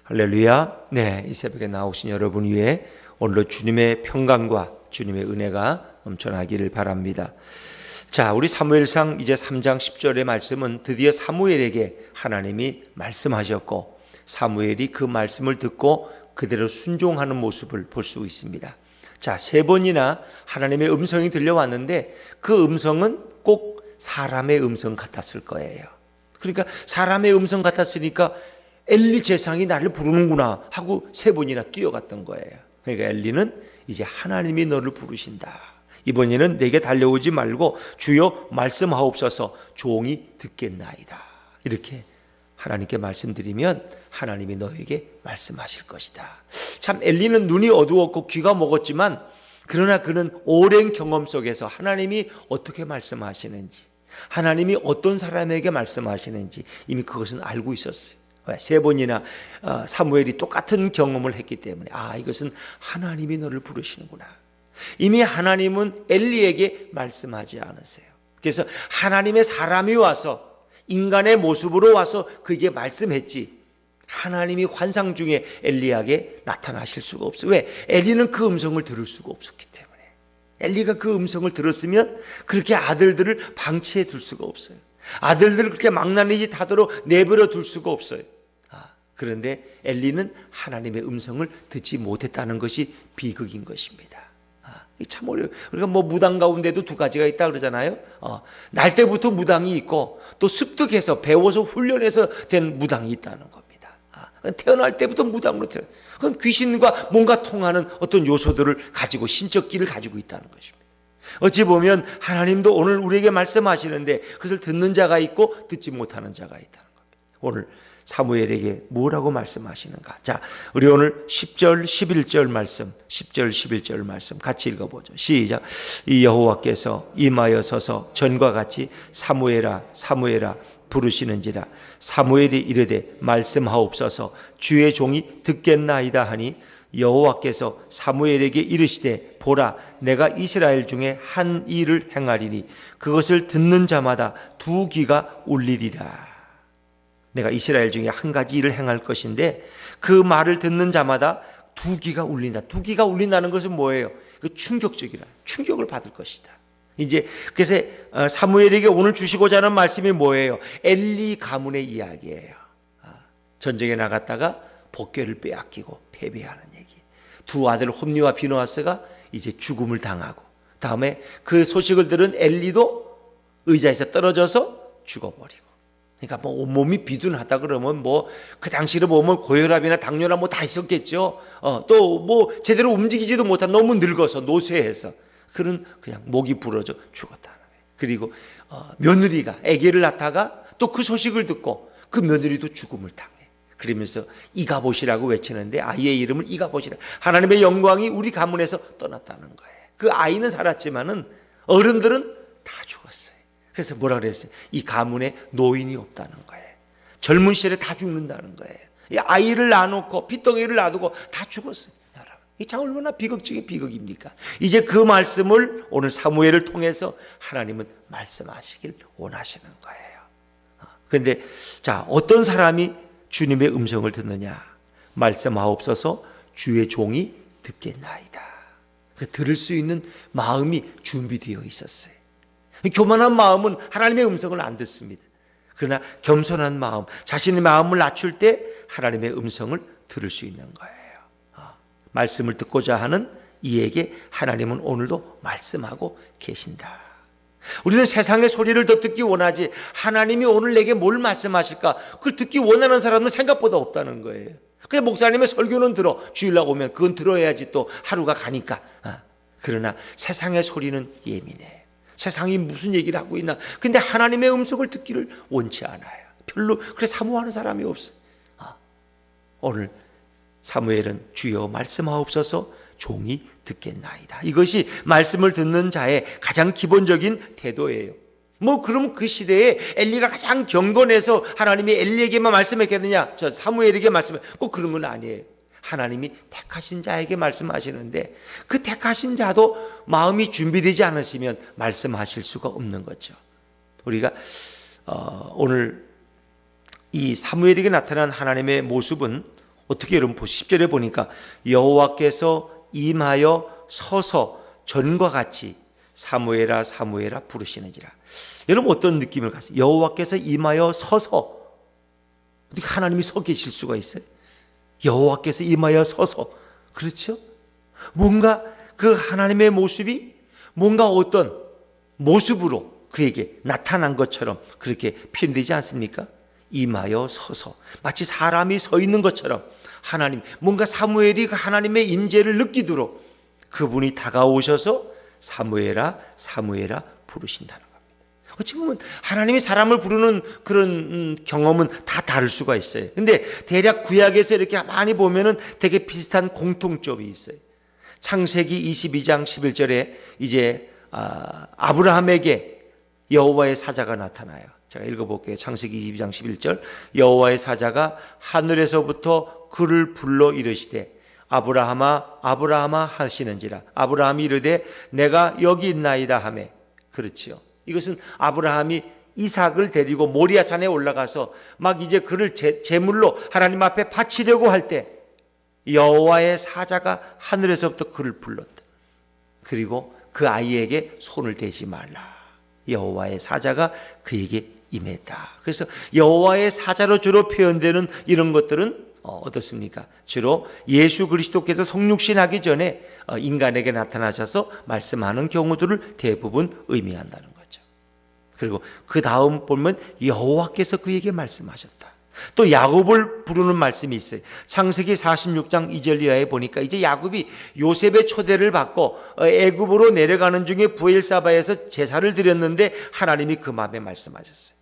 할렐루야. 네, 이 새벽에 나오신 여러분 위해 오늘도 주님의 평강과 주님의 은혜가 넘쳐나기를 바랍니다. 자, 우리 사무엘상 이제 3장 10절의 말씀은 드디어 사무엘에게 하나님이 말씀하셨고 사무엘이 그 말씀을 듣고 그대로 순종하는 모습을 볼 수 있습니다. 자, 3번이나 하나님의 음성이 들려왔는데 그 음성은 꼭 사람의 음성 같았을 거예요. 그러니까 사람의 음성 같았으니까 엘리 제사장이 나를 부르는구나 하고 3번이나 뛰어갔던 거예요. 그러니까 엘리는 이제 하나님이 너를 부르신다. 이번에는 내게 달려오지 말고 주여 말씀하옵소서 종이 듣겠나이다. 이렇게 하나님께 말씀드리면 하나님이 너에게 말씀하실 것이다. 참 엘리는 눈이 어두웠고 귀가 먹었지만 그러나 그는 오랜 경험 속에서 하나님이 어떻게 말씀하시는지, 하나님이 어떤 사람에게 말씀하시는지 이미 그것은 알고 있었어요. 3번이나 사무엘이 똑같은 경험을 했기 때문에 이것은 하나님이 너를 부르시는구나. 이미 하나님은 엘리에게 말씀하지 않으세요. 그래서 하나님의 사람이 와서 인간의 모습으로 와서 그에게 말씀했지 하나님이 환상 중에 엘리에게 나타나실 수가 없어요. 왜? 엘리는 그 음성을 들을 수가 없었기 때문에. 엘리가 그 음성을 들었으면 그렇게 아들들을 방치해 둘 수가 없어요. 아들들을 그렇게 망나니 짓 하도록 내버려 둘 수가 없어요. 그런데 엘리는 하나님의 음성을 듣지 못했다는 것이 비극인 것입니다. 참 어려워요. 우리가 무당 가운데도 2가지가 있다 그러잖아요. 날 때부터 무당이 있고 또 습득해서 배워서 훈련해서 된 무당이 있다는 겁니다. 태어날 때부터 무당으로 태어나. 그건 귀신과 뭔가 통하는 어떤 요소들을 가지고 신적기를 가지고 있다는 것입니다. 어찌 보면 하나님도 오늘 우리에게 말씀하시는데 그것을 듣는 자가 있고 듣지 못하는 자가 있다는 겁니다. 오늘 사무엘에게 뭐라고 말씀하시는가? 자, 우리 오늘 10절 11절 말씀, 10절 11절 말씀 같이 읽어보죠. 시작. 이 여호와께서 임하여 서서 전과 같이 사무엘아 사무엘아 부르시는지라. 사무엘이 이르되 말씀하옵소서 주의 종이 듣겠나이다 하니 여호와께서 사무엘에게 이르시되 보라 내가 이스라엘 중에 한 일을 행하리니 그것을 듣는 자마다 2귀가 울리리라. 내가 이스라엘 중에 한 가지 일을 행할 것인데 그 말을 듣는 자마다 2귀가 울린다. 2귀가 울린다는 것은 뭐예요? 그 충격적이라. 충격을 받을 것이다. 이제 그래서 사무엘에게 오늘 주시고자 하는 말씀이 뭐예요? 엘리 가문의 이야기예요. 전쟁에 나갔다가 복궤를 빼앗기고 패배하는 얘기. 2 아들 홈니와 비느하스가 이제 죽음을 당하고 다음에 그 소식을 들은 엘리도 의자에서 떨어져서 죽어버리고. 그러니까 온몸이 비둔하다 그러면 그 당시로 보면 고혈압이나 당뇨나 다 있었겠죠. 또 제대로 움직이지도 못한 너무 늙어서 노쇠해서 그는 그냥 목이 부러져 죽었다는 거예요. 그리고 며느리가 아기를 낳다가 또 그 소식을 듣고 그 며느리도 죽음을 당해. 그러면서 이가봇이라고 외치는데 아이의 이름을 이가봇이라. 하나님의 영광이 우리 가문에서 떠났다는 거예요. 그 아이는 살았지만은 어른들은 다 죽었어요. 그래서 뭐라 그랬어요? 이 가문에 노인이 없다는 거예요. 젊은 시절에 다 죽는다는 거예요. 이 아이를 낳아놓고 핏덩이를 놔두고 다 죽었어요. 이 참 얼마나 비극적인 비극입니까? 이제 그 말씀을 오늘 사무엘을 통해서 하나님은 말씀하시길 원하시는 거예요. 그런데 자, 어떤 사람이 주님의 음성을 듣느냐? 말씀하옵소서 주의 종이 듣겠나이다. 들을 수 있는 마음이 준비되어 있었어요. 교만한 마음은 하나님의 음성을 안 듣습니다. 그러나 겸손한 마음, 자신의 마음을 낮출 때 하나님의 음성을 들을 수 있는 거예요. 말씀을 듣고자 하는 이에게 하나님은 오늘도 말씀하고 계신다. 우리는 세상의 소리를 더 듣기 원하지 하나님이 오늘 내게 뭘 말씀하실까? 그걸 듣기 원하는 사람은 생각보다 없다는 거예요. 그냥 목사님의 설교는 들어. 주일날 오면 그건 들어야지 또 하루가 가니까. 그러나 세상의 소리는 예민해. 세상이 무슨 얘기를 하고 있나. 근데 하나님의 음성을 듣기를 원치 않아요. 별로 그래 사모하는 사람이 없어요. 오늘 사무엘은 주여 말씀하옵소서 종이 듣겠나이다. 이것이 말씀을 듣는 자의 가장 기본적인 태도예요. 그럼 그 시대에 엘리가 가장 경건해서 하나님이 엘리에게만 말씀했겠느냐? 저 사무엘에게 말씀해. 꼭 그런 건 아니에요. 하나님이 택하신 자에게 말씀하시는데 그 택하신 자도 마음이 준비되지 않으시면 말씀하실 수가 없는 거죠. 우리가 오늘 이 사무엘에게 나타난 하나님의 모습은 어떻게 여러분 보시죠? 10절에 보니까 여호와께서 임하여 서서 전과 같이 사무엘아 사무엘아 부르시는지라. 여러분 어떤 느낌을 가세요? 여호와께서 임하여 서서, 어떻게 하나님이 서 계실 수가 있어요? 여호와께서 임하여 서서, 그렇죠? 뭔가 그 하나님의 모습이 뭔가 어떤 모습으로 그에게 나타난 것처럼 그렇게 표현되지 않습니까? 임하여 서서, 마치 사람이 서 있는 것처럼 하나님, 뭔가 사무엘이 그 하나님의 임재를 느끼도록 그분이 다가오셔서 사무엘아 사무엘아 부르신다는 겁니다. 어찌 보면 하나님이 사람을 부르는 그런 경험은 다 다를 수가 있어요. 근데 대략 구약에서 이렇게 많이 보면은 되게 비슷한 공통점이 있어요. 창세기 22장 11절에 이제 아브라함에게 여호와의 사자가 나타나요. 제가 읽어볼게요. 창세기 22장 11절. 여호와의 사자가 하늘에서부터 그를 불러 이르시되 아브라함아 아브라함아 하시는지라. 아브라함이 이르되 내가 여기 있나이다 하매. 그렇지요. 이것은 아브라함이 이삭을 데리고 모리아산에 올라가서 막 이제 그를 제물로 하나님 앞에 바치려고 할 때 여호와의 사자가 하늘에서부터 그를 불렀다. 그리고 그 아이에게 손을 대지 말라. 여호와의 사자가 그에게 임했다. 그래서 여호와의 사자로 주로 표현되는 이런 것들은 어떻습니까? 주로 예수 그리스도께서 성육신하기 전에 인간에게 나타나셔서 말씀하는 경우들을 대부분 의미한다는 거죠. 그리고 그 다음 보면 여호와께서 그에게 말씀하셨다. 또 야곱을 부르는 말씀이 있어요. 창세기 46장 2절 이하에 보니까 이제 야곱이 요셉의 초대를 받고 애굽으로 내려가는 중에 부엘사바에서 제사를 드렸는데 하나님이 그 밤에 말씀하셨어요.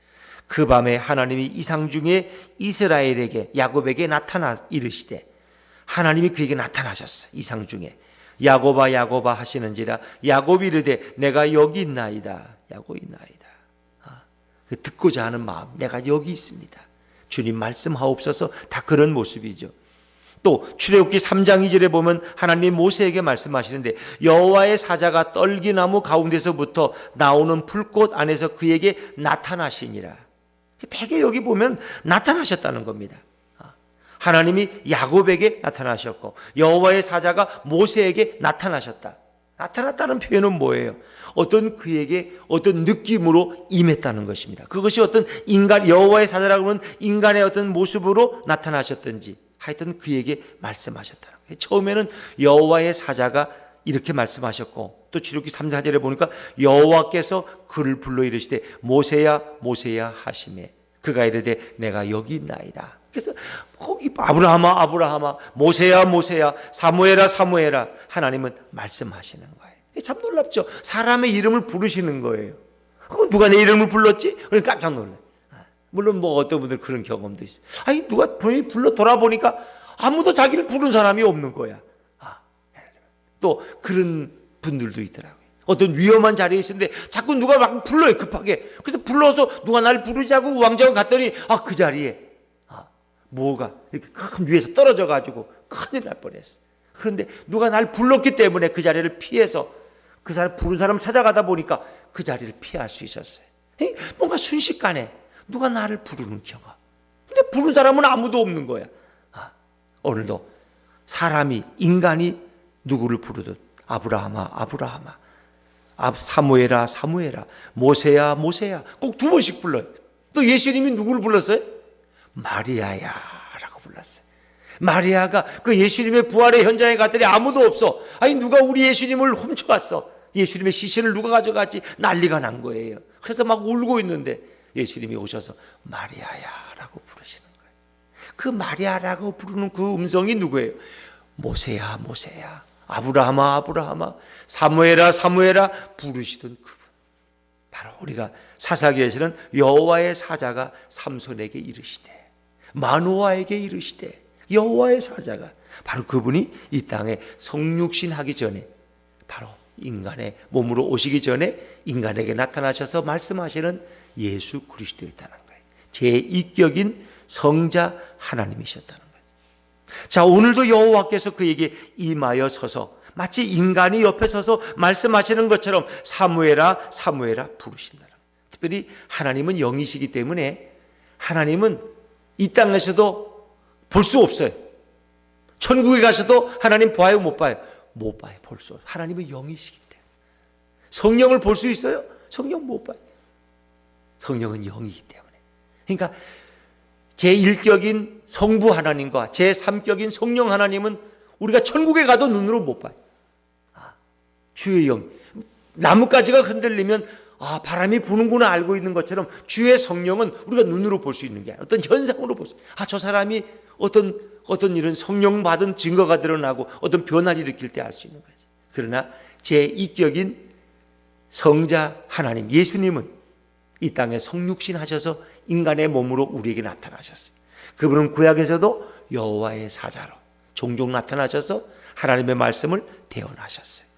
그 밤에 하나님이 이상 중에 이스라엘에게 야곱에게 나타나 이르시되, 하나님이 그에게 나타나셨어요. 이상 중에 야곱아 야곱아 하시는지라. 야곱이 이르되 내가 여기 있나이다. 야곱이 있나이다. 듣고자 하는 마음, 내가 여기 있습니다. 주님 말씀하옵소서. 다 그런 모습이죠. 또 출애굽기 3장 2절에 보면 하나님 모세에게 말씀하시는데 여호와의 사자가 떨기나무 가운데서부터 나오는 불꽃 안에서 그에게 나타나시니라. 되게 여기 보면 나타나셨다는 겁니다. 하나님이 야곱에게 나타나셨고 여호와의 사자가 모세에게 나타나셨다. 나타났다는 표현은 뭐예요? 어떤 그에게 어떤 느낌으로 임했다는 것입니다. 그것이 어떤 인간, 여호와의 사자라고 하는 인간의 어떤 모습으로 나타나셨든지 하여튼 그에게 말씀하셨다는 거예요. 처음에는 여호와의 사자가 이렇게 말씀하셨고 또 출애굽기 3장 4절에 보니까 여호와께서 그를 불러 이르시되 모세야 모세야 하시매 그가 이르되 내가 여기 있나이다. 그래서 거기 아브라함아 아브라함아 모세야 모세야 사무엘아 사무엘아 하나님은 말씀하시는 거예요. 참 놀랍죠. 사람의 이름을 부르시는 거예요. 누가 내 이름을 불렀지? 그러니 깜짝 놀래. 물론 뭐 어떤 분들 그런 경험도 있어요. 아니 누가 불러 돌아보니까 아무도 자기를 부른 사람이 없는 거야. 또 그런 분들도 있더라고요. 어떤 위험한 자리에 있었는데 자꾸 누가 막 불러요, 급하게. 그래서 불러서 누가 날 부르지 하고 왕자가 갔더니 그 자리에 뭐가 이렇게 큰 위에서 떨어져 가지고 큰일 날 뻔했어. 그런데 누가 날 불렀기 때문에 그 자리를 피해서 그 사람 부른 사람 찾아가다 보니까 그 자리를 피할 수 있었어요. 뭔가 순식간에 누가 나를 부르는 경험. 근데 부른 사람은 아무도 없는 거야. 오늘도 사람이, 인간이 누구를 부르든 아브라함아 아브라함아 사무엘아 사무엘아 모세야 모세야 꼭 두 번씩 불러요. 또 예수님이 누구를 불렀어요? 마리아야 라고 불렀어요. 마리아가 그 예수님의 부활의 현장에 갔더니 아무도 없어. 아니 누가 우리 예수님을 훔쳐갔어. 예수님의 시신을 누가 가져갔지. 난리가 난 거예요. 그래서 막 울고 있는데 예수님이 오셔서 마리아야 라고 부르시는 거예요. 그 마리아라고 부르는 그 음성이 누구예요? 모세야 모세야 아브라함아 아브라함아 사무엘아 사무엘아 부르시던 그분, 바로 우리가 사사기에서는 여호와의 사자가 삼손에게 이르시되 마노아에게 이르시되 여호와의 사자가 바로 그분이 이 땅에 성육신하기 전에 바로 인간의 몸으로 오시기 전에 인간에게 나타나셔서 말씀하시는 예수 그리스도였다는 거예요. 제2격인 성자 하나님이셨다는 거예요. 자, 오늘도 여호와께서 그에게 임하여 서서 마치 인간이 옆에 서서 말씀하시는 것처럼 사무엘아 사무엘아 부르신다는 거예요. 특별히 하나님은 영이시기 때문에 하나님은 이 땅에서도 볼 수 없어요. 천국에 가서도 하나님 봐요, 못 봐요? 못 봐요. 볼 수 없어요. 하나님은 영이시기 때문에. 성령을 볼 수 있어요? 성령 못 봐요. 성령은 영이기 때문에. 그러니까 제1격인 성부 하나님과 제3격인 성령 하나님은 우리가 천국에 가도 눈으로 못 봐요. 주의 영. 나뭇가지가 흔들리면 바람이 부는구나 알고 있는 것처럼 주의 성령은 우리가 눈으로 볼 수 있는 게 아니라 어떤 현상으로 볼 수 있어요. 저 사람이 어떤 일은 성령 받은 증거가 드러나고 어떤 변화를 일으킬 때 알 수 있는 거지. 그러나 제2격인 성자 하나님 예수님은 이 땅에 성육신 하셔서 인간의 몸으로 우리에게 나타나셨어요. 그분은 구약에서도 여호와의 사자로 종종 나타나셔서 하나님의 말씀을 대언하셨어요.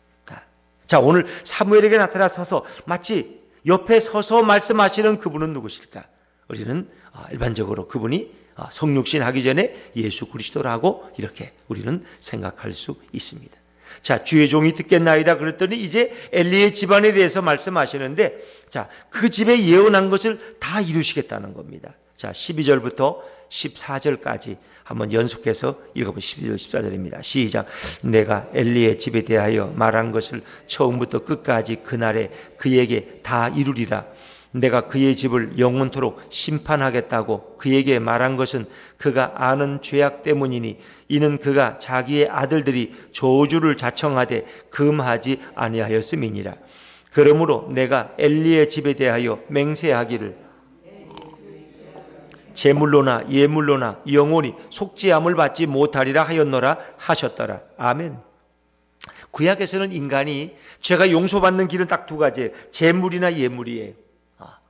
자, 오늘 사무엘에게 나타나셔서 마치 옆에 서서 말씀하시는 그분은 누구실까? 우리는 일반적으로 그분이 성육신 하기 전에 예수 그리스도라고 이렇게 우리는 생각할 수 있습니다. 자, 주의 종이 듣겠나이다 그랬더니 이제 엘리의 집안에 대해서 말씀하시는데, 자, 그 집에 예언한 것을 다 이루시겠다는 겁니다. 자, 12절부터 14절까지 한번 연속해서 읽어보시죠. 12절 14절입니다. 시작. 내가 엘리의 집에 대하여 말한 것을 처음부터 끝까지 그날에 그에게 다 이루리라. 내가 그의 집을 영원토록 심판하겠다고 그에게 말한 것은 그가 아는 죄악 때문이니 이는 그가 자기의 아들들이 저주를 자청하되 금하지 아니하였음이니라. 그러므로 내가 엘리의 집에 대하여 맹세하기를 제물로나 예물로나 영원히 속죄함을 받지 못하리라 하였노라 하셨더라. 아멘. 구약에서는 인간이 죄가 용서받는 길은 딱 두 가지예요. 제물이나 예물이에요.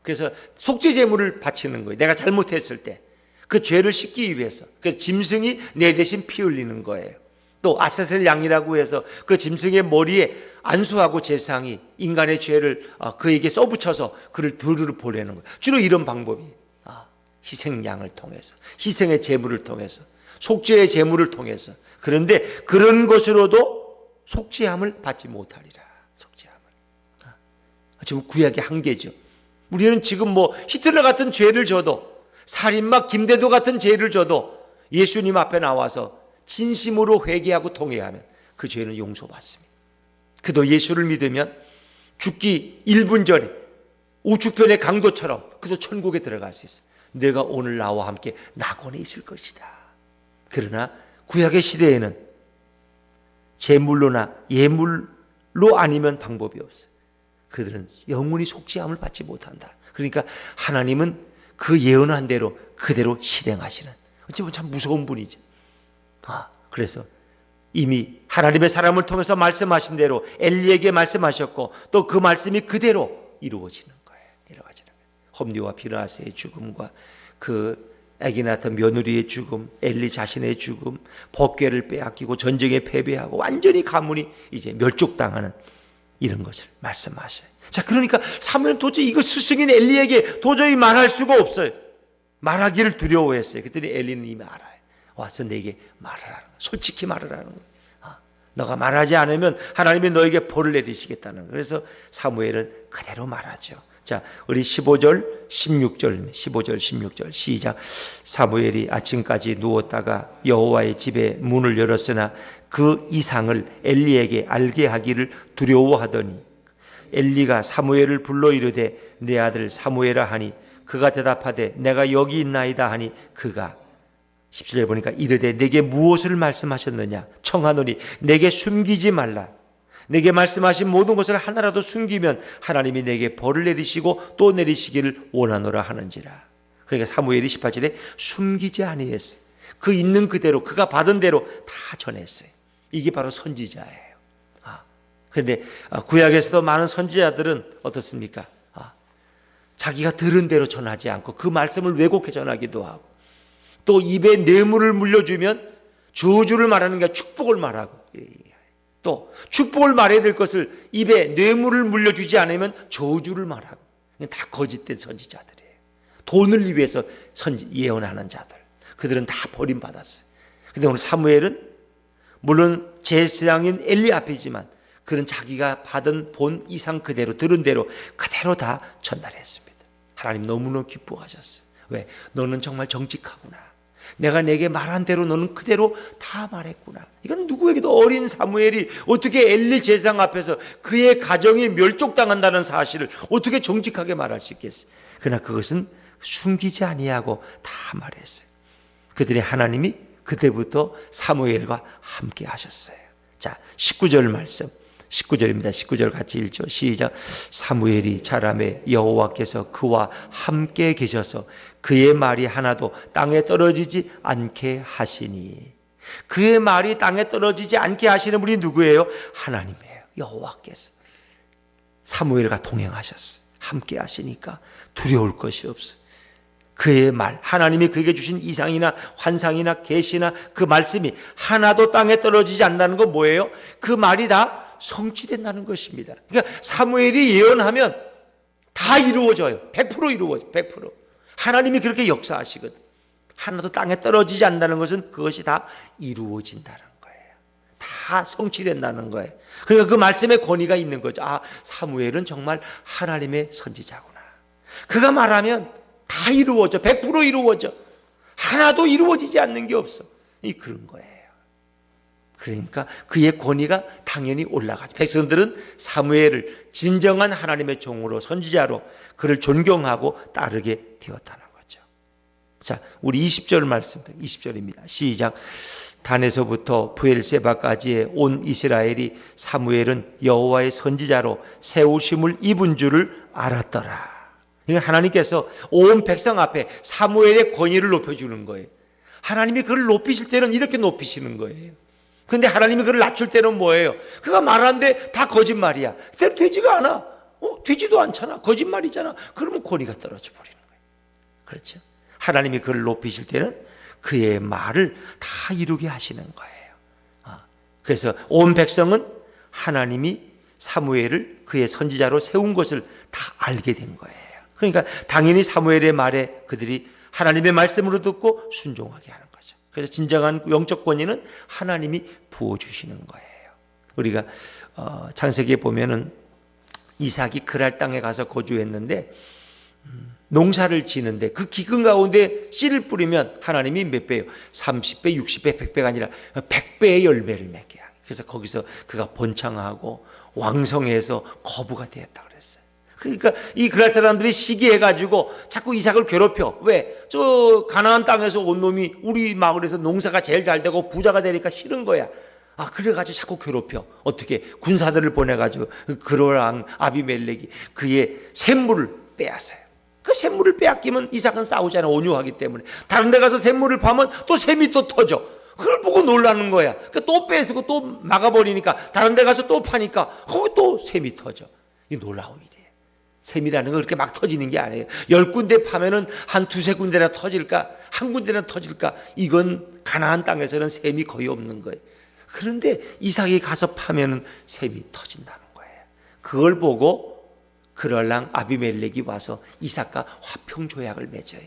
그래서 속죄 제물을 바치는 거예요. 내가 잘못했을 때 그 죄를 씻기 위해서. 그 짐승이 내 대신 피 흘리는 거예요. 또 아세셀 양이라고 해서 그 짐승의 머리에 안수하고 제사장이 인간의 죄를 그에게 써붙여서 그를 들으러 보내는 거예요. 주로 이런 방법이에요. 희생양을 통해서, 희생의 제물을 통해서, 속죄의 제물을 통해서. 그런데 그런 것으로도 속죄함을 받지 못하리라. 속죄함을. 지금 구약의 한계죠. 우리는 지금 히틀러 같은 죄를 져도, 살인마 김대도 같은 죄를 져도 예수님 앞에 나와서 진심으로 회개하고 통회하면 그 죄는 용서받습니다. 그도 예수를 믿으면 죽기 1분 전에 우측편의 강도처럼 그도 천국에 들어갈 수 있어요. 내가 오늘 나와 함께 낙원에 있을 것이다. 그러나 구약의 시대에는 제물로나 예물로 아니면 방법이 없어요. 그들은 영원히 속죄함을 받지 못한다. 그러니까 하나님은 그 예언한 대로 그대로 실행하시는, 어찌보면 참 무서운 분이죠. 그래서 이미 하나님의 사람을 통해서 말씀하신 대로 엘리에게 말씀하셨고 또 그 말씀이 그대로 이루어지는 거예요. 이루어지는 거예요. 홈리와 비느하스의 죽음과 그 아기 낳던 며느리의 죽음, 엘리 자신의 죽음, 법궤를 빼앗기고 전쟁에 패배하고 완전히 가문이 이제 멸족당하는 이런 것을 말씀하셔요. 자, 그러니까 사무엘은 도저히 이거 스승인 엘리에게 도저히 말할 수가 없어요. 말하기를 두려워했어요. 그랬더니 엘리는 이미 알아요. 와서 내게 말하라는 거예요. 솔직히 말하라는 거예요. 너가 말하지 않으면 하나님이 너에게 벌을 내리시겠다는 거예요. 그래서 사무엘은 그대로 말하죠. 자, 우리 15절, 16절 시작. 사무엘이 아침까지 누웠다가 여호와의 집에 문을 열었으나 그 이상을 엘리에게 알게 하기를 두려워하더니 엘리가 사무엘을 불러 이르되 내 아들 사무엘아 하니 그가 대답하되 내가 여기 있나이다 하니 그가 17절 보니까 이르되 내게 무엇을 말씀하셨느냐 청하노니 내게 숨기지 말라. 내게 말씀하신 모든 것을 하나라도 숨기면 하나님이 내게 벌을 내리시고 또 내리시기를 원하노라 하는지라. 그러니까 사무엘이 18절에 숨기지 아니했어요. 그 있는 그대로 그가 받은 대로 다 전했어요. 이게 바로 선지자예요. 그런데 구약에서도 많은 선지자들은 어떻습니까? 자기가 들은 대로 전하지 않고 그 말씀을 왜곡해 전하기도 하고 또 입에 뇌물을 물려주면 저주를 말하는 게 축복을 말하고 또 축복을 말해야 될 것을 입에 뇌물을 물려주지 않으면 저주를 말하고 다 거짓된 선지자들이에요. 돈을 위해서 예언하는 자들. 그들은 다 버림받았어요. 그런데 오늘 사무엘은 물론 제사장인 엘리 앞이지만 그는 자기가 받은 본 이상 그대로 들은 대로 그대로 다 전달했습니다. 하나님 너무너무 기뻐하셨어요. 왜? 너는 정말 정직하구나. 내가 내게 말한 대로 너는 그대로 다 말했구나. 이건 누구에게도 어린 사무엘이 어떻게 엘리 제사장 앞에서 그의 가정이 멸족당한다는 사실을 어떻게 정직하게 말할 수 있겠어요? 그러나 그것은 숨기지 아니하고 다 말했어요. 그들의 하나님이 그때부터 사무엘과 함께 하셨어요. 자, 19절 말씀, 19절입니다. 19절 같이 읽죠. 시작. 사무엘이 자라매 여호와께서 그와 함께 계셔서 그의 말이 하나도 땅에 떨어지지 않게 하시니. 그의 말이 땅에 떨어지지 않게 하시는 분이 누구예요? 하나님이에요. 여호와께서 사무엘과 동행하셨어요. 함께 하시니까 두려울 것이 없어요. 그의 말, 하나님이 그에게 주신 이상이나 환상이나 계시나 그 말씀이 하나도 땅에 떨어지지 않는다는 건 뭐예요? 그 말이 다 성취된다는 것입니다. 그러니까 사무엘이 예언하면 다 이루어져요. 100% 이루어져요. 100%. 하나님이 그렇게 역사하시거든. 하나도 땅에 떨어지지 않는다는 것은 그것이 다 이루어진다는 거예요. 다 성취된다는 거예요. 그러니까 그 말씀에 권위가 있는 거죠. 아, 사무엘은 정말 하나님의 선지자구나. 그가 말하면 다 이루어져. 100% 이루어져. 하나도 이루어지지 않는 게 없어. 그런 거예요. 그러니까 그의 권위가 당연히 올라가죠. 백성들은 사무엘을 진정한 하나님의 종으로, 선지자로 그를 존경하고 따르게 되었다는 거죠. 자, 우리 20절 말씀, 20절입니다. 시작. 단에서부터 브엘세바까지의 온 이스라엘이 사무엘은 여호와의 선지자로 세우심을 입은 줄을 알았더라. 그러니까 하나님께서 온 백성 앞에 사무엘의 권위를 높여주는 거예요. 하나님이 그를 높이실 때는 이렇게 높이시는 거예요. 그런데 하나님이 그를 낮출 때는 뭐예요? 그가 말하는데 다 거짓말이야. 그대로 되지가 않아. 되지도 않잖아. 거짓말이잖아. 그러면 권위가 떨어져 버리는 거예요. 그렇죠? 하나님이 그를 높이실 때는 그의 말을 다 이루게 하시는 거예요. 그래서 온 백성은 하나님이 사무엘을 그의 선지자로 세운 것을 다 알게 된 거예요. 그러니까 당연히 사무엘의 말에 그들이 하나님의 말씀으로 듣고 순종하게 하는 거죠. 그래서 진정한 영적 권위는 하나님이 부어주시는 거예요. 우리가 창세기에 보면은 이삭이 그랄 땅에 가서 거주했는데 농사를 지는데 그 기근 가운데 씨를 뿌리면 하나님이 몇 배예요? 30배, 60배, 100배가 아니라 100배의 열매를 맺게 하요. 그래서 거기서 그가 번창하고 왕성해서 거부가 되었다 그랬어요. 그러니까 이 그랄 사람들이 시기해가지고 자꾸 이삭을 괴롭혀. 왜? 저 가나안 땅에서 온 놈이 우리 마을에서 농사가 제일 잘 되고 부자가 되니까 싫은 거야. 그래가지고 자꾸 괴롭혀. 어떻게? 군사들을 보내가지고 그로랑 아비멜렉이 그의 샘물을 빼앗아요. 그 샘물을 빼앗기면 이삭은 싸우잖아. 온유하기 때문에. 다른 데 가서 샘물을 파면 또 샘이 또 터져. 그걸 보고 놀라는 거야. 또 뺏고 또 막아버리니까 다른 데 가서 또 파니까 거기 또 샘이 터져. 이 놀라운 일이에요. 샘이라는 건 그렇게 막 터지는 게 아니에요. 10군데 파면은 한 두세 군데나 터질까? 한 군데나 터질까? 이건 가나안 땅에서는 샘이 거의 없는 거예요. 그런데 이삭이 가서 파면은 샘이 터진다는 거예요. 그걸 보고 그럴랑 아비멜렉이 와서 이삭과 화평 조약을 맺어요.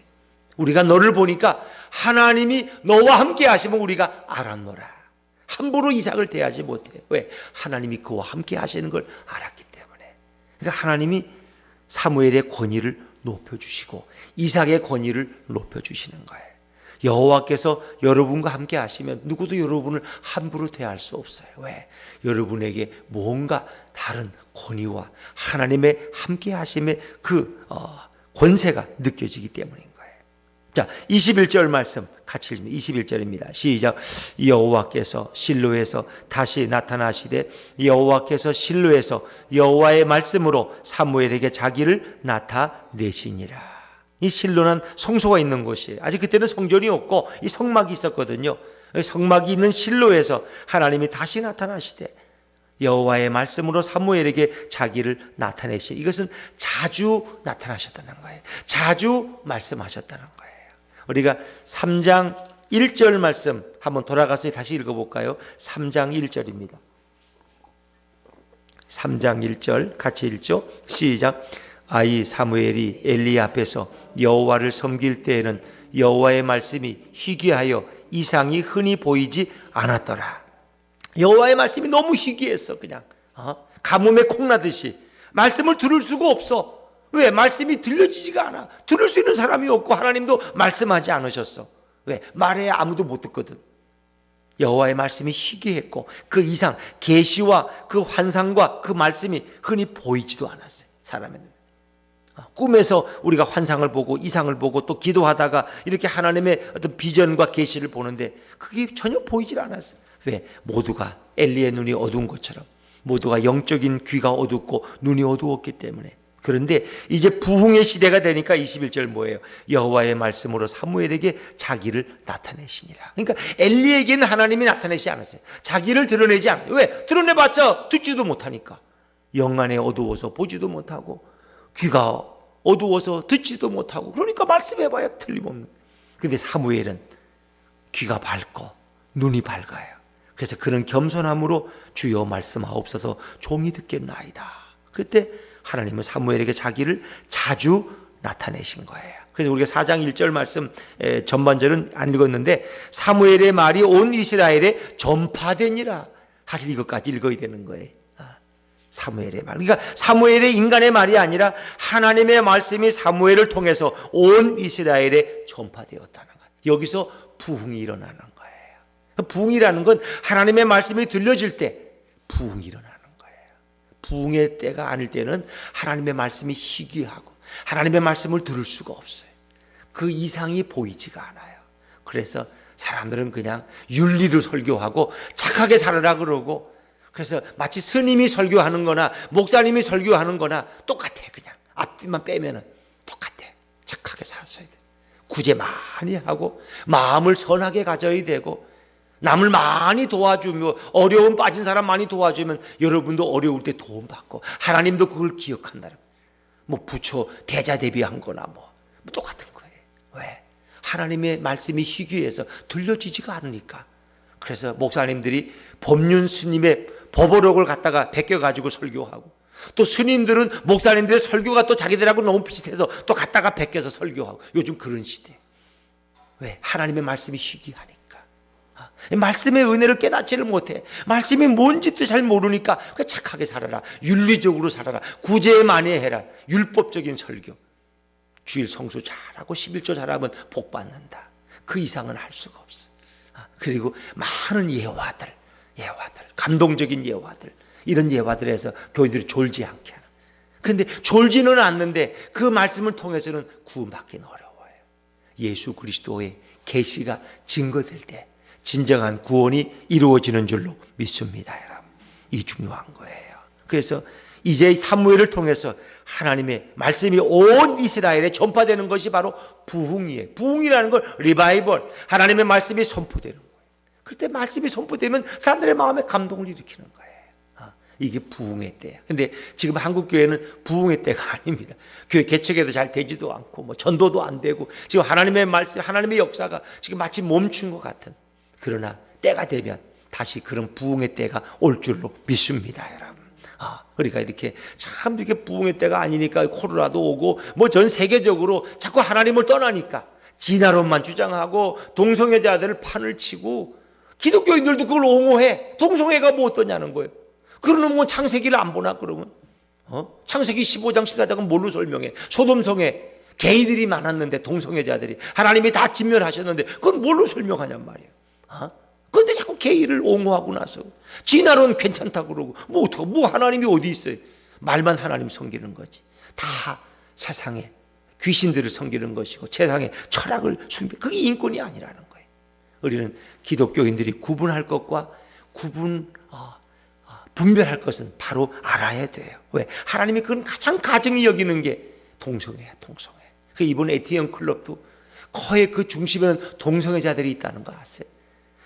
우리가 너를 보니까 하나님이 너와 함께 하시면 우리가 알았노라. 함부로 이삭을 대하지 못해. 왜? 하나님이 그와 함께 하시는 걸 알았기 때문에. 그러니까 하나님이 사무엘의 권위를 높여주시고 이삭의 권위를 높여주시는 거예요. 여호와께서 여러분과 함께 하시면 누구도 여러분을 함부로 대할 수 없어요. 왜? 여러분에게 뭔가 다른 권위와 하나님의 함께 하심의 그 권세가 느껴지기 때문인 거예요. 자, 21절 말씀 같이 읽습니다. 21절입니다. 시작. 여호와께서 실로에서 다시 나타나시되 여호와께서 실로에서 여호와의 말씀으로 사무엘에게 자기를 나타내시니라. 이 실로는 성소가 있는 곳이에요. 아직 그때는 성전이 없고 이 성막이 있었거든요. 성막이 있는 실로에서 하나님이 다시 나타나시되 여호와의 말씀으로 사무엘에게 자기를 나타내시. 이것은 자주 나타나셨다는 거예요. 자주 말씀하셨다는 거예요. 우리가 3장 1절 말씀 한번 돌아가서 다시 읽어볼까요? 3장 1절입니다. 3장 1절 같이 읽죠. 시작. 아이 사무엘이 엘리 앞에서 여호와를 섬길 때에는 여호와의 말씀이 희귀하여 이상이 흔히 보이지 않았더라. 여호와의 말씀이 너무 희귀했어. 그냥 가뭄에 콩나듯이 말씀을 들을 수가 없어. 왜? 말씀이 들려지지가 않아. 들을 수 있는 사람이 없고 하나님도 말씀하지 않으셨어. 왜? 말해야 아무도 못 듣거든. 여호와의 말씀이 희귀했고 그 이상 계시와 그 환상과 그 말씀이 흔히 보이지도 않았어요. 사람의 눈에. 꿈에서 우리가 환상을 보고 이상을 보고 또 기도하다가 이렇게 하나님의 어떤 비전과 계시를 보는데 그게 전혀 보이질 않았어요. 왜? 모두가 엘리의 눈이 어두운 것처럼 모두가 영적인 귀가 어둡고 눈이 어두웠기 때문에. 그런데 이제 부흥의 시대가 되니까 21절 뭐예요? 여호와의 말씀으로 사무엘에게 자기를 나타내시니라. 그러니까 엘리에게는 하나님이 나타내지 않았어요. 자기를 드러내지 않았어요. 왜? 드러내봤자 듣지도 못하니까. 영안에 어두워서 보지도 못하고 귀가 어두워서 듣지도 못하고 그러니까 말씀해봐야 틀림없는. 근데 사무엘은 귀가 밝고 눈이 밝아요. 그래서 그는 겸손함으로 주여 말씀하옵소서 종이 듣겠나이다. 그때 하나님은 사무엘에게 자기를 자주 나타내신 거예요. 그래서 우리가 4장 1절 말씀 전반절은 안 읽었는데 사무엘의 말이 온 이스라엘에 전파되니라. 사실 이것까지 읽어야 되는 거예요. 사무엘의 말. 그러니까 사무엘의 인간의 말이 아니라 하나님의 말씀이 사무엘을 통해서 온 이스라엘에 전파되었다는 것. 여기서 부흥이 일어나는 거예요. 부흥이라는 건 하나님의 말씀이 들려질 때 부흥이 일어나는 거예요. 부흥의 때가 아닐 때는 하나님의 말씀이 희귀하고 하나님의 말씀을 들을 수가 없어요. 그 이상이 보이지가 않아요. 그래서 사람들은 그냥 윤리로 설교하고 착하게 살아라 그러고 그래서 마치 스님이 설교하는 거나 목사님이 설교하는 거나 똑같아. 그냥 앞뒤만 빼면은 똑같아. 착하게 살았어야 돼. 구제 많이 하고 마음을 선하게 가져야 되고 남을 많이 도와주며 어려움 빠진 사람 많이 도와주면 여러분도 어려울 때 도움받고 하나님도 그걸 기억한다는 거예요. 뭐 부처 대자대비한 거나 뭐 똑같은 거예요. 왜? 하나님의 말씀이 희귀해서 들려지지가 않으니까. 그래서 목사님들이 법륜 스님의 법어록을 갖다가 베껴가지고 설교하고 또 스님들은 목사님들의 설교가 또 자기들하고 너무 비슷해서 또 갖다가 베껴서 설교하고 요즘 그런 시대. 왜? 하나님의 말씀이 희귀하니까. 말씀의 은혜를 깨닫지를 못해. 말씀이 뭔지도 잘 모르니까 착하게 살아라. 윤리적으로 살아라. 구제 많이 해라. 율법적인 설교. 주일 성수 잘하고 11조 잘하면 복 받는다. 그 이상은 할 수가 없어. 그리고 많은 예화들, 감동적인 예화들, 이런 예화들에서 교인들이 졸지 않게 하는. 그런데 졸지는 않는데 그 말씀을 통해서는 구원받기는 어려워요. 예수 그리스도의 계시가 증거될 때 진정한 구원이 이루어지는 줄로 믿습니다, 여러분. 이 중요한 거예요. 그래서 이제 사무엘을 통해서 하나님의 말씀이 온 이스라엘에 전파되는 것이 바로 부흥이에요. 부흥이라는 걸 리바이벌, 하나님의 말씀이 선포되는 거예요. 그때 말씀이 선포되면 사람들의 마음에 감동을 일으키는 거예요. 이게 부흥의 때예요. 근데 지금 한국 교회는 부흥의 때가 아닙니다. 교회 개척에도 잘 되지도 않고 뭐 전도도 안 되고 지금 하나님의 말씀, 하나님의 역사가 지금 마치 멈춘 것 같은. 그러나 때가 되면 다시 그런 부흥의 때가 올 줄로 믿습니다, 여러분. 그러니까 이렇게 참 이렇게 부흥의 때가 아니니까 코로나도 오고 뭐 전 세계적으로 자꾸 하나님을 떠나니까 진화론만 주장하고 동성애자들을 판을 치고 기독교인들도 그걸 옹호해. 동성애가 뭐 어떠냐는 거예요. 그러면 뭐 창세기를 안 보나 그러면? 창세기 15장 14장은 뭘로 설명해? 소돔성애 게이들이 많았는데 동성애자들이 하나님이 다 진멸하셨는데 그건 뭘로 설명하냔 말이에요. 그런데 자꾸 게이를 옹호하고 나서 진화론 괜찮다고 그러고 뭐 하나님이 어디 있어요? 말만 하나님 섬기는 거지. 다 세상에 귀신들을 섬기는 것이고 세상에 철학을 숨기는 그게 인권이 아니라는 거예요. 우리는 기독교인들이 구분할 것과 분별할 것은 바로 알아야 돼요. 왜? 하나님이 그건 가장 가증히 여기는 게 동성애야, 동성애. 그 이번 에티언 클럽도 거의 그 중심에는 동성애자들이 있다는 거 아세요?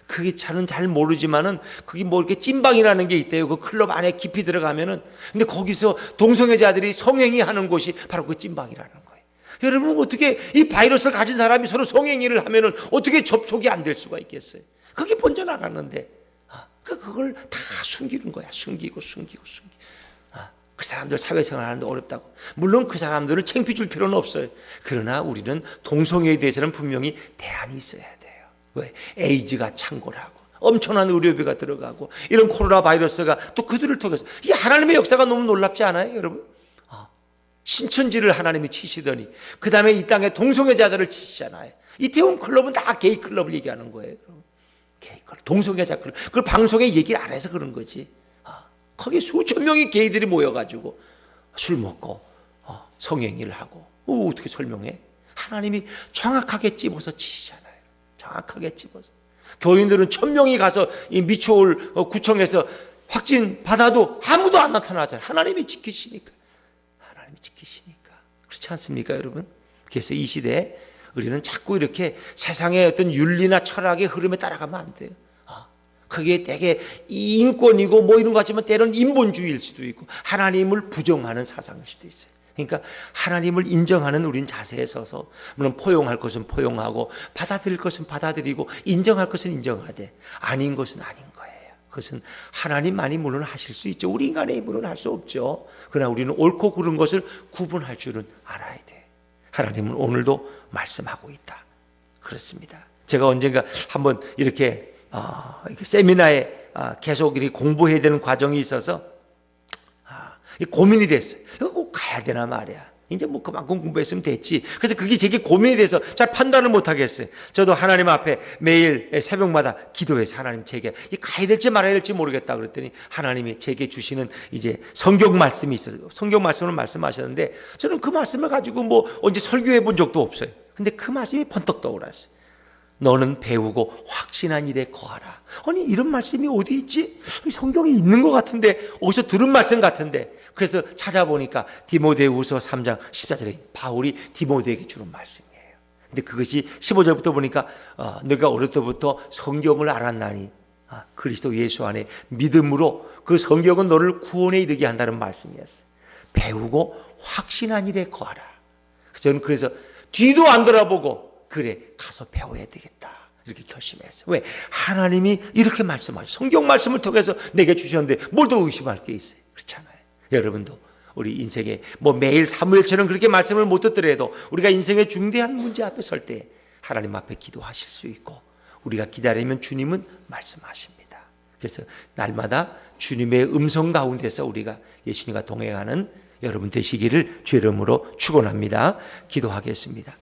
그게 저는 잘 모르지만은 그게 뭐 이렇게 찐방이라는 게 있대요. 그 클럽 안에 깊이 들어가면은. 근데 거기서 동성애자들이 성행위 하는 곳이 바로 그 찐방이라는 거예요. 여러분 어떻게 이 바이러스를 가진 사람이 서로 성행위를 하면은 어떻게 접촉이 안 될 수가 있겠어요? 그게 번져 나가는데 그걸 다 숨기는 거야. 숨기고. 그 사람들 사회생활 하는데 어렵다고. 물론 그 사람들을 창피 줄 필요는 없어요. 그러나 우리는 동성애에 대해서는 분명히 대안이 있어야 돼요. 왜? 에이즈가 창궐하고 엄청난 의료비가 들어가고 이런 코로나 바이러스가 또 그들을 통해서 이 하나님의 역사가 너무 놀랍지 않아요, 여러분? 신천지를 하나님이 치시더니 그 다음에 이 땅에 동성애자들을 치시잖아요. 이태원 클럽은 다 게이 클럽을 얘기하는 거예요. 게이 클럽, 동성애자 클럽. 그걸 방송에 얘기를 안 해서 그런 거지. 거기에 수천 명의 게이들이 모여가지고 술 먹고 성행위를 하고. 어떻게 설명해? 하나님이 정확하게 집어서 치시잖아요. 정확하게 집어서. 교인들은 1000명이 가서 이 미추홀 구청에서 확진 받아도 아무도 안 나타나잖아요. 하나님이 지키시니까. 하나님이 지키시니까. 그렇지 않습니까, 여러분? 그래서 이 시대에 우리는 자꾸 이렇게 세상의 어떤 윤리나 철학의 흐름에 따라가면 안 돼요. 그게 되게 인권이고 뭐 이런 거 같지만 때로는 인본주의일 수도 있고 하나님을 부정하는 사상일 수도 있어요. 그러니까 하나님을 인정하는 우린 자세에 서서 물론 포용할 것은 포용하고 받아들일 것은 받아들이고 인정할 것은 인정하되 아닌 것은 아닌 거예요. 그것은 하나님만이 물론 하실 수 있죠. 우리 인간의 힘으로는 할 수 없죠. 그러나 우리는 옳고 그른 것을 구분할 줄은 알아야 돼. 하나님은 오늘도 말씀하고 있다. 그렇습니다. 제가 언젠가 한번 이렇게 세미나에 계속 이렇게 공부해야 되는 과정이 있어서 고민이 됐어요. 꼭 가야 되나 말이야. 이제 뭐 그만큼 공부했으면 됐지. 그래서 그게 제게 고민이 돼서 잘 판단을 못 하겠어요. 저도 하나님 앞에 매일 새벽마다 기도해서 하나님 제게 가야 될지 말아야 될지 모르겠다 그랬더니 하나님이 제게 주시는 이제 성경 말씀이 있어요. 성경 말씀을 말씀하셨는데 저는 그 말씀을 가지고 뭐 언제 설교해 본 적도 없어요. 근데 그 말씀이 번뜩 떠올랐어요. 너는 배우고 확신한 일에 거하라. 아니 이런 말씀이 어디 있지? 성경에 있는 것 같은데 어디서 들은 말씀 같은데 그래서 찾아보니까 디모데후서 3장 14절에 바울이 디모데에게 주는 말씀이에요. 근데 그것이 15절부터 보니까 내가 어릴 때부터 성경을 알았나니 그리스도 예수 안에 믿음으로 그 성경은 너를 구원에 이르게 한다는 말씀이었어요. 배우고 확신한 일에 거하라. 저는 그래서 뒤도 안 돌아보고 그래 가서 배워야 되겠다 이렇게 결심했어요. 왜? 하나님이 이렇게 말씀하셔. 성경 말씀을 통해서 내게 주셨는데 뭘 더 의심할 게 있어요. 그렇잖아요. 여러분도 우리 인생에 뭐 매일 사무엘처럼 그렇게 말씀을 못 듣더라도 우리가 인생의 중대한 문제 앞에 설 때 하나님 앞에 기도하실 수 있고 우리가 기다리면 주님은 말씀하십니다. 그래서 날마다 주님의 음성 가운데서 우리가 예수님과 동행하는 여러분 되시기를 주의 이름으로 축원합니다. 기도하겠습니다.